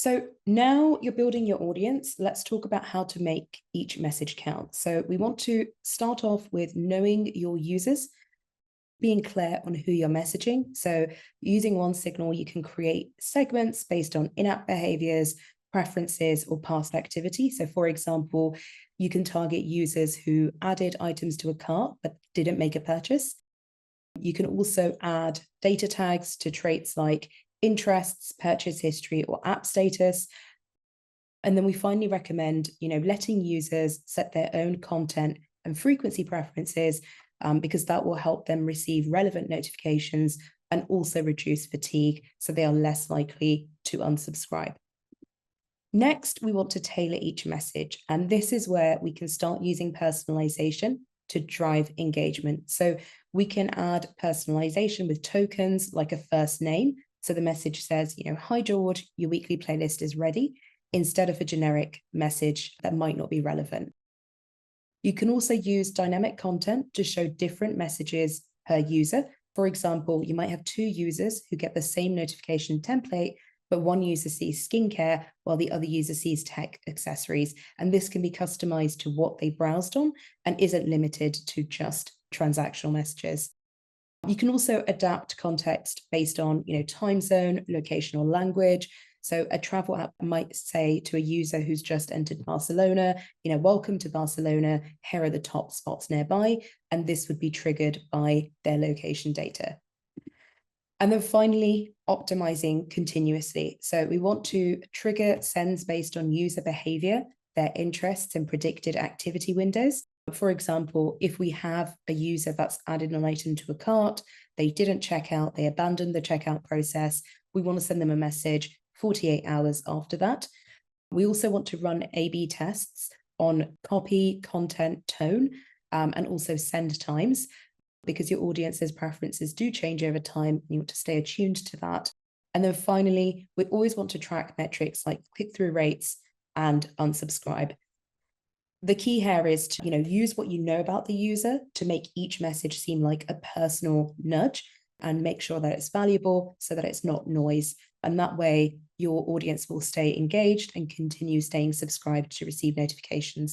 So now you're building your audience, let's talk about how to make each message count. So we want to start off with knowing your users, being clear on who you're messaging. So using one signal, you can create segments based on in-app behaviors, preferences, or past activity. So for example, you can target users who added items to a cart but didn't make a purchase. You can also add data tags to traits like interests, purchase history, or app status. And then we finally recommend, letting users set their own content and frequency preferences, because that will help them receive relevant notifications and also reduce fatigue, so they are less likely to unsubscribe. Next, we want to tailor each message, and this is where we can start using personalization to drive engagement. So we can add personalization with tokens like a first name. So the message says, "Hi George, your weekly playlist is ready," instead of a generic message that might not be relevant. You can also use dynamic content to show different messages per user. For example, you might have two users who get the same notification template, but one user sees skincare while the other user sees tech accessories. And this can be customized to what they browsed on and isn't limited to just transactional messages. You can also adapt context based on, time zone, location, or language. So a travel app might say to a user who's just entered Barcelona, "Welcome to Barcelona. Here are the top spots nearby." And this would be triggered by their location data. And then finally, optimizing continuously. So we want to trigger sends based on user behavior, their interests, and predicted activity windows. For example, if we have a user that's added an item to a cart, they didn't check out, they abandoned the checkout process, we want to send them a message 48 hours after that. We also want to run A/B tests on copy, content, tone, and also send times, because your audience's preferences do change over time. You want to stay attuned to that. And then finally, we always want to track metrics like click-through rates and unsubscribe. The key here is to, use what you know about the user to make each message seem like a personal nudge, and make sure that it's valuable so that it's not noise. And that way, your audience will stay engaged and continue staying subscribed to receive notifications.